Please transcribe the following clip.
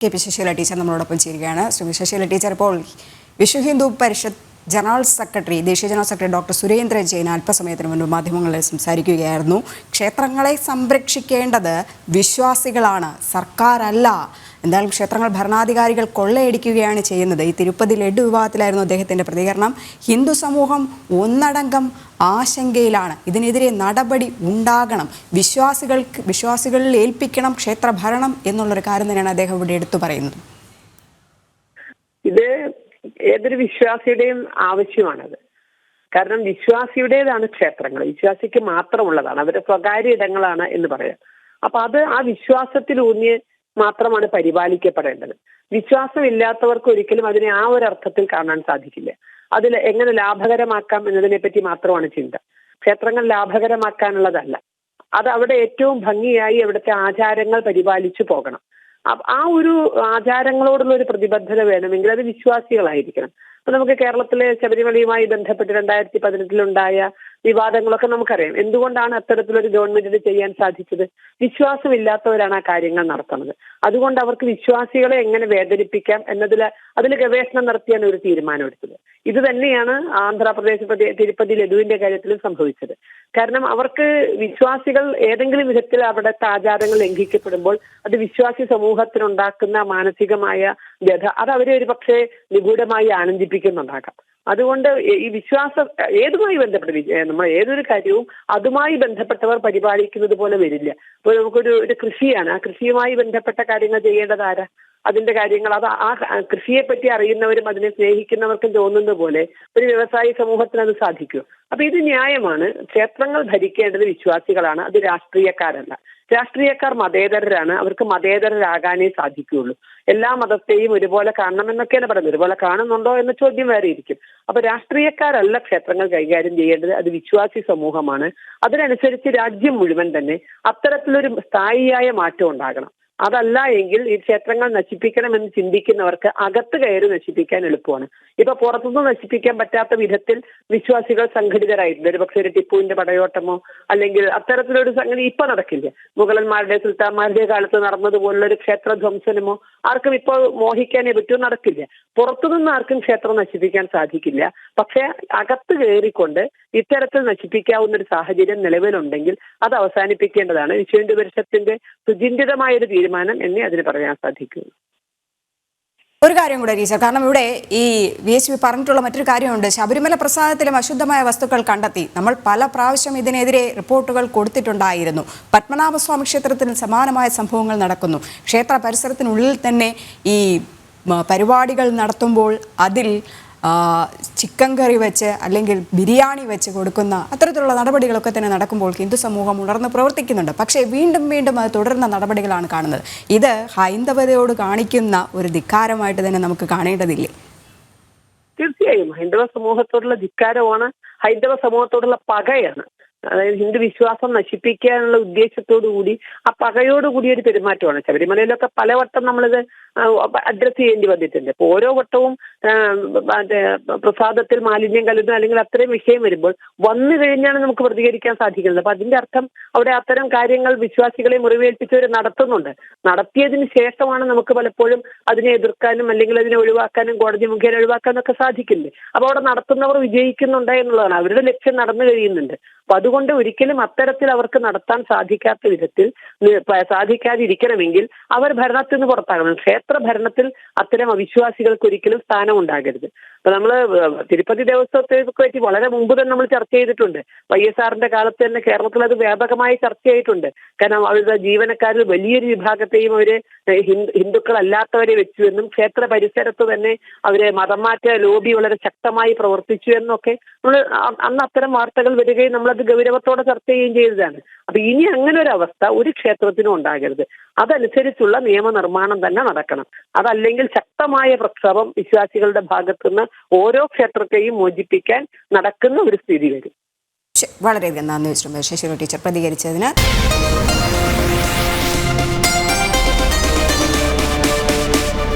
K P Sasikala teacher നമ്മളോടൊപ്പം ചേരുകയാണ്. Shri Sasikala teacher, ഇപ്പോൾ വിശ്വ ഹിന്ദു പരിഷത്ത് ജനറൽ സെക്രട്ടറി, ദേശീയ general secretary doctor Surendra Jain അല്പസമയത്തിന് മുൻപ് മാധ്യമങ്ങളെ സംസാരിക്കുകയായിരുന്നു. ക്ഷേത്രങ്ങളെ സംരക്ഷിക്കേണ്ടത് വിശ്വാസികളാണ്, സർക്കാരല്ല. എന്തായാലും ക്ഷേത്രങ്ങൾ ഭരണാധികാരികൾ കൊള്ളയടിക്കുകയാണ് ചെയ്യുന്നത്. ഈ തിരുപ്പതി ലഡ്ഡു വിവാദത്തിലായിരുന്നു അദ്ദേഹത്തിൻ്റെ പ്രതികരണം. ഹിന്ദു സമൂഹം ഒന്നടങ്കം ആശങ്കയിലാണ്. ഇതിനെതിരെ നടപടി ഉണ്ടാകണം, വിശ്വാസികളിൽ ഏൽപ്പിക്കണം ക്ഷേത്രഭരണം എന്നുള്ളൊരു കാര്യം തന്നെയാണ് അദ്ദേഹം ഇവിടെ എടുത്തു പറയുന്നത്. ഇത് ഏതൊരു വിശ്വാസിയുടെയും ആവശ്യമാണത്. കാരണം വിശ്വാസിയുടേതാണ് ക്ഷേത്രങ്ങൾ, വിശ്വാസിക്ക് മാത്രമുള്ളതാണ്, അവരുടെ സ്വകാര്യ ഇടങ്ങളാണ് എന്ന് പറയാം. അപ്പൊ അത് ആ വിശ്വാസത്തിലൂന്നി മാത്രമാണ് പരിപാലിക്കപ്പെടേണ്ടത്. വിശ്വാസമില്ലാത്തവർക്ക് ഒരിക്കലും അതിനെ ആ ഒരു അർത്ഥത്തിൽ കാണാൻ സാധിക്കില്ല. അതിൽ എങ്ങനെ ലാഭകരമാക്കാം എന്നതിനെ പറ്റി മാത്രമാണ് ചിന്ത. ക്ഷേത്രങ്ങൾ ലാഭകരമാക്കാനുള്ളതല്ല. അത് അവിടെ ഏറ്റവും ഭംഗിയായി അവിടുത്തെ ആചാരങ്ങൾ പരിപാലിച്ചു പോകണം. ആ ഒരു ആചാരങ്ങളോടുള്ള ഒരു പ്രതിബദ്ധത വേണമെങ്കിൽ അത് വിശ്വാസികളായിരിക്കണം. അപ്പൊ നമുക്ക് കേരളത്തിലെ ശബരിമലയുമായി ബന്ധപ്പെട്ട് 2018 വിവാദങ്ങളൊക്കെ നമുക്കറിയാം. എന്തുകൊണ്ടാണ് അത്തരത്തിലൊരു ഗവൺമെന്റിന് ചെയ്യാൻ സാധിച്ചത്? വിശ്വാസമില്ലാത്തവരാണ് ആ കാര്യങ്ങൾ നടത്തുന്നത്. അതുകൊണ്ട് അവർക്ക് വിശ്വാസികളെ എങ്ങനെ വേദനിപ്പിക്കാം അതിൽ ഗവേഷണം നടത്തിയാണ് ഒരു തീരുമാനമെടുത്തത്. ഇത് തന്നെയാണ് ആന്ധ്രാപ്രദേശ് തിരുപ്പതി ലഡുവിന്റെ കാര്യത്തിലും സംഭവിച്ചത്. കാരണം അവർക്ക് വിശ്വാസികൾ ഏതെങ്കിലും വിധത്തിൽ അവിടുത്തെ ആചാരങ്ങൾ ലംഘിക്കപ്പെടുമ്പോൾ അത് വിശ്വാസി സമൂഹത്തിനുണ്ടാക്കുന്ന മാനസികമായ വ്യഥ അത് അവരെ ഒരു പക്ഷേ നിഗൂഢമായി ആനന്ദിപ്പിക്കുന്നുണ്ടാകാം. അതുകൊണ്ട് ഈ വിശ്വാസം ഏതുമായി ബന്ധപ്പെട്ട് നമ്മൾ ഏതൊരു കാര്യവും അതുമായി ബന്ധപ്പെട്ടവർ പരിപാലിക്കുന്നത് പോലെ വരില്ല. ഇപ്പോൾ നമുക്കൊരു കൃഷിയാണ്, ആ കൃഷിയുമായി ബന്ധപ്പെട്ട കാര്യങ്ങൾ ചെയ്യേണ്ടത് ആരാ? അതിന്റെ കാര്യങ്ങൾ അത് ആ കൃഷിയെ പറ്റി അറിയുന്നവരും അതിനെ സ്നേഹിക്കുന്നവർക്കും തോന്നുന്ന പോലെ ഒരു വ്യവസായ സമൂഹത്തിന് അത് സാധിക്കും. അപ്പൊ ഇത് ന്യായമാണ്. ക്ഷേത്രങ്ങൾ ഭരിക്കേണ്ടത് വിശ്വാസികളാണ്, അത് രാഷ്ട്രീയക്കാരല്ല. രാഷ്ട്രീയക്കാർ മതേതരരാണ്, അവർക്ക് മതേതരരാകാനേ സാധിക്കുകയുള്ളൂ. എല്ലാ മതത്തെയും ഒരുപോലെ കാണണമെന്നൊക്കെയാണ് പറയുന്നത്. ഒരുപോലെ കാണുന്നുണ്ടോ എന്ന ചോദ്യം വേറെ ഇരിക്കും. അപ്പൊ രാഷ്ട്രീയക്കാരല്ല ക്ഷേത്രങ്ങൾ കൈകാര്യം ചെയ്യേണ്ടത്, അത് വിശ്വാസി സമൂഹമാണ്. അതിനനുസരിച്ച് രാജ്യം മുഴുവൻ തന്നെ അത്തരത്തിലൊരു സ്ഥായിയായ മാറ്റം ഉണ്ടാകണം. അതല്ല എങ്കിൽ ഈ ക്ഷേത്രങ്ങൾ നശിപ്പിക്കണമെന്ന് ചിന്തിക്കുന്നവർക്ക് അകത്ത് കയറി നശിപ്പിക്കാൻ എളുപ്പമാണ്. ഇപ്പൊ പുറത്തുനിന്ന് നശിപ്പിക്കാൻ പറ്റാത്ത വിധത്തിൽ വിശ്വാസികൾ സംഘടിതരായിട്ടുണ്ട്. ഒരു പക്ഷേ ഒരു ടിപ്പുവിന്റെ പടയോട്ടമോ അല്ലെങ്കിൽ അത്തരത്തിലൊരു സംഗതി ഇപ്പൊ നടക്കില്ല. മുഗളന്മാരുടെ സുൽത്താന്മാരുടെ കാലത്ത് നടന്നതുപോലുള്ള ഒരു ക്ഷേത്ര ധ്വംസനമോ ആർക്കും ഇപ്പോൾ മോഹിക്കാനേ പറ്റൂ, നടക്കില്ല. പുറത്തുനിന്ന് ആർക്കും ക്ഷേത്രം നശിപ്പിക്കാൻ സാധിക്കില്ല. പക്ഷെ അകത്ത് കയറിക്കൊണ്ട് ഇത്തരത്തിൽ നശിപ്പിക്കാവുന്ന ഒരു സാഹചര്യം നിലവിലുണ്ടെങ്കിൽ അത് അവസാനിപ്പിക്കേണ്ടതാണ്. വിശ്വ ഹിന്ദു പരിഷത്തിന്റെ സുചിന്തിതമായ ഒരു തീരുമാനം എന്നേ അതിന് പറയാൻ സാധിക്കൂ. ഒരു കാര്യം കൂടെ ടീച്ചർ, കാരണം ഇവിടെ ഈ VHP പറഞ്ഞിട്ടുള്ള മറ്റൊരു കാര്യമുണ്ട്. ശബരിമല പ്രസാദത്തിലും അശുദ്ധമായ വസ്തുക്കൾ കണ്ടെത്തി. നമ്മൾ പല പ്രാവശ്യം ഇതിനെതിരെ റിപ്പോർട്ടുകൾ കൊടുത്തിട്ടുണ്ടായിരുന്നു. പത്മനാഭസ്വാമി ക്ഷേത്രത്തിൽ സമാനമായ സംഭവങ്ങൾ നടക്കുന്നു. ക്ഷേത്ര പരിസരത്തിനുള്ളിൽ തന്നെ ഈ പരിപാടികൾ നടത്തുമ്പോൾ അതിൽ ചിക്കൻ കറി വെച്ച് അല്ലെങ്കിൽ ബിരിയാണി വെച്ച് കൊടുക്കുന്ന അത്തരത്തിലുള്ള നടപടികളൊക്കെ തന്നെ നടക്കുമ്പോൾ ഹിന്ദു സമൂഹം ഉണർന്ന് പ്രവർത്തിക്കുന്നുണ്ട്. പക്ഷേ വീണ്ടും വീണ്ടും അത് തുടരുന്ന നടപടികളാണ് കാണുന്നത്. ഇത് ഹൈന്ദവതയോട് കാണിക്കുന്ന ഒരു ധിക്കാരമായിട്ട് തന്നെ നമുക്ക് കാണേണ്ടതില്ലേ? തീർച്ചയായും ഹൈന്ദവ സമൂഹത്തോടുള്ള ധിക്കാരമാണ്, ഹൈന്ദവ സമൂഹത്തോടുള്ള പകയാണ്. അതായത് ഹിന്ദു വിശ്വാസം നശിപ്പിക്കാനുള്ള ഉദ്ദേശത്തോടു കൂടി ആ പകയോടുകൂടി ഒരു പെരുമാറ്റമാണ്. ശബരിമലയിലൊക്കെ പലവട്ടം നമ്മളിത് അഡ്രസ് ചെയ്യേണ്ടി വന്നിട്ടുണ്ട്. ഇപ്പൊ ഓരോ വട്ടവും പ്രസാദത്തിൽ മാലിന്യം കലരുന്നു അല്ലെങ്കിൽ അത്രയും വിഷയം വരുമ്പോൾ വന്നു കഴിഞ്ഞാണ് നമുക്ക് പ്രതികരിക്കാൻ സാധിക്കുന്നത്. അപ്പൊ അതിന്റെ അർത്ഥം അവിടെ അത്തരം കാര്യങ്ങൾ വിശ്വാസികളെ മുറിവേൽപ്പിച്ചവർ നടത്തുന്നുണ്ട്. നടത്തിയതിന് ശേഷമാണ് നമുക്ക് പലപ്പോഴും അതിനെ എതിർക്കാനും അല്ലെങ്കിൽ അതിനെ ഒഴിവാക്കാനും കോടതി മുഖേന ഒഴിവാക്കാനും ഒക്കെ സാധിക്കില്ലേ. അപ്പൊ അവിടെ നടത്തുന്നവർ വിജയിക്കുന്നുണ്ട് എന്നുള്ളതാണ്, അവരുടെ ലക്ഷ്യം നടന്നു കഴിയുന്നുണ്ട്. അപ്പൊ അതുകൊണ്ട് ഒരിക്കലും അത്തരത്തിൽ അവർക്ക് നടത്താൻ സാധിക്കാത്ത വിധത്തിൽ സാധിക്കാതിരിക്കണമെങ്കിൽ അവർ ഭരണത്തിൽ നിന്ന് പുറത്താകണം. ക്ഷേത്ര ഭരണത്തിൽ അത്തരം അവിശ്വാസികൾക്ക് ഒരിക്കലും സ്ഥാനം ഉണ്ടാകരുത്. അപ്പൊ നമ്മള് തിരുപ്പതി ദേവസ്വത്തെ പറ്റി വളരെ മുമ്പ് തന്നെ നമ്മൾ ചർച്ച ചെയ്തിട്ടുണ്ട്. YSRന്റെ കാലത്ത് തന്നെ കേരളത്തിൽ അത് വ്യാപകമായി ചർച്ചയായിട്ടുണ്ട്. കാരണം അവരുടെ ജീവനക്കാരിൽ വലിയൊരു വിഭാഗത്തെയും അവര് ഹിന്ദുക്കളല്ലാത്തവരെ വെച്ചു എന്നും ക്ഷേത്ര പരിസരത്ത് തന്നെ അവരെ മതം മാറ്റ ലോബി വളരെ ശക്തമായി പ്രവർത്തിച്ചു എന്നൊക്കെ നമ്മൾ അന്ന് അത്തരം വാർത്തകൾ വരികയും നമ്മളത് ഗൗരവത്തോടെ ചർച്ച ചെയ്യുകയും ചെയ്തതാണ്. അപ്പൊ ഇനി അങ്ങനെ ഒരു അവസ്ഥ ഒരു ക്ഷേത്രത്തിനും ഉണ്ടാകരുത്. അതനുസരിച്ചുള്ള നിയമനിർമ്മാണം തന്നെ നടക്കണം. അതല്ലെങ്കിൽ ശക്തമായ പ്രക്ഷോഭം വിശ്വാസികളുടെ ഭാഗത്തുനിന്ന് ഓരോ ക്ഷേത്രത്തെയും മോചിപ്പിക്കാൻ നടക്കുന്ന ഒരു സ്ഥിതി വരും. വളരെയധികം നന്ദി ശശികല ടീച്ചർ പ്രതികരിച്ചതിന്.